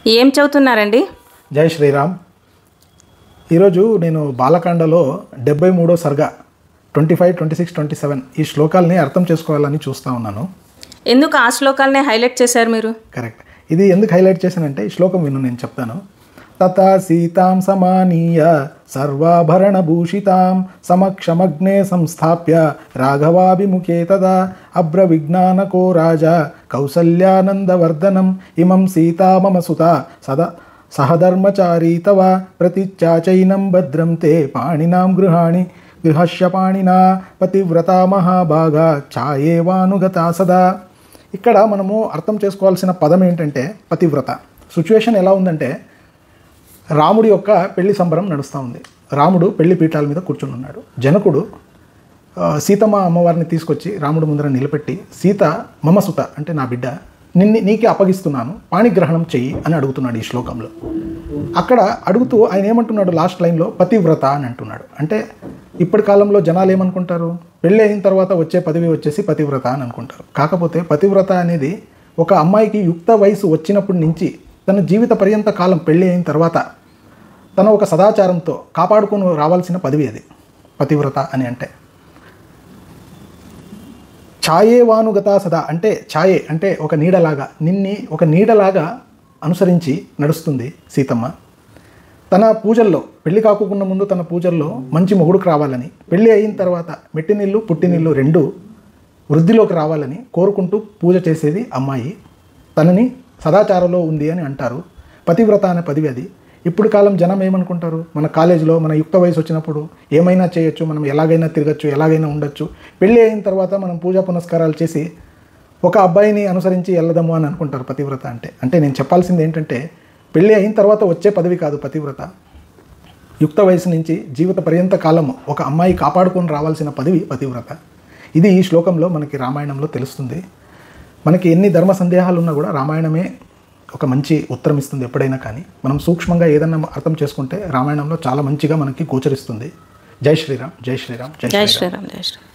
ఏం చదువుతున్నారండి? జై శ్రీరామ్. ఈరోజు నేను బాలకాండలో 73వ సర్గ 25, 26, 27 ఈ శ్లోకాలని అర్థం చేసుకోవాలని చూస్తూ ఉన్నాను. ఎందుకు ఆ శ్లోకాలనే హైలైట్ చేశారు మీరు? కరెక్ట్. ఇది ఎందుకు హైలైట్ చేశానంటే ఈ శ్లోకం విను, నేను చెప్తాను. తథా సీతాం సమానీయ సర్వాభరణభూషితాం సమక్షమగ్నే సంస్థాప్య రాఘవాభిముఖే తదా అబ్రవిజ్ఞానకో రాజా కౌసల్యానందవర్ధనం ఇమం సీతా మమ సుత సదా సహధర్మచారీ తవ ప్రతిచాచైనం భద్రం తే పాణినాం గృహాణి గృహస్య పాణినా పతివ్రతా మహాభాగా ఛాయేవానుగతా సదా. ఇక్కడ మనము అర్థం చేసుకోవాల్సిన పదం ఏంటంటే పతివ్రత. సిచ్యువేషన్ ఎలా ఉందంటే రాముడి యొక్క పెళ్లి సంబరం నడుస్తూ ఉంది. రాముడు పెళ్లి పీఠాల మీద కూర్చుని ఉన్నాడు. జనకుడు సీతమ్మ అమ్మవారిని తీసుకొచ్చి రాముడు ముందర నిలబెట్టి సీత మమసుత అంటే నా బిడ్డ నీకే అప్పగిస్తున్నాను, పాణిగ్రహణం చెయ్యి అని అడుగుతున్నాడు ఈ శ్లోకంలో. అక్కడ అడుగుతూ ఆయన ఏమంటున్నాడు లాస్ట్ లైన్లో పతివ్రత అని అంటున్నాడు. అంటే ఇప్పటి కాలంలో జనాలు ఏమనుకుంటారు, పెళ్ళి అయిన తర్వాత వచ్చే పదవి వచ్చేసి పతివ్రత అని అనుకుంటారు. కాకపోతే పతివ్రత అనేది ఒక అమ్మాయికి యుక్త వయసు వచ్చినప్పటి నుంచి తన జీవిత పర్యంత కాలం పెళ్ళి అయిన తర్వాత తన ఒక సదాచారంతో కాపాడుకొని రావాల్సిన పదవి అది పతివ్రత అని. అంటే ఛాయేవానుగతా సదా అంటే ఛాయే అంటే ఒక నీడలాగా, నిన్ని ఒక నీడలాగా అనుసరించి నడుస్తుంది సీతమ్మ. తన పూజల్లో పెళ్లి కాకుండా ముందు తన పూజల్లో మంచి మొగుడుకు రావాలని, పెళ్ళి అయిన తర్వాత మెట్టినిల్లు పుట్టినిల్లు రెండు వృద్ధిలోకి రావాలని కోరుకుంటూ పూజ చేసేది అమ్మాయి. తనని సదాచారంలో ఉంది అని అంటారు. పతివ్రత అనే పదవి అది. ఇప్పుడు కాలం జనం ఏమనుకుంటారు, మన కాలేజీలో మన యుక్త వయసు వచ్చినప్పుడు ఏమైనా చేయొచ్చు, మనం ఎలాగైనా తిరగచ్చు, ఎలాగైనా ఉండొచ్చు. పెళ్ళి అయిన తర్వాత మనం పూజా పునస్కారాలు చేసి ఒక అబ్బాయిని అనుసరించి వెళ్ళదము అని అనుకుంటారు పతివ్రత అంటే. అంటే నేను చెప్పాల్సింది ఏంటంటే పెళ్ళి అయిన తర్వాత వచ్చే పదవి కాదు పతివ్రత. యుక్త వయసు నుంచి జీవిత పర్యంత కాలము ఒక అమ్మాయి కాపాడుకొని రావాల్సిన పదవి పతివ్రత. ఇది ఈ శ్లోకంలో మనకి రామాయణంలో తెలుస్తుంది. మనకి ఎన్ని ధర్మ సందేహాలు ఉన్నా కూడా రామాయణమే ఒక మంచి ఉత్తరం ఇస్తుంది ఎప్పుడైనా. కానీ మనం సూక్ష్మంగా ఏదన్నా అర్థం చేసుకుంటే రామాయణంలో చాలా మంచిగా మనకి గోచరిస్తుంది. జై శ్రీరామ్, జై శ్రీరామ్, జై శ్రీరామ్, జై శ్రీరామ్.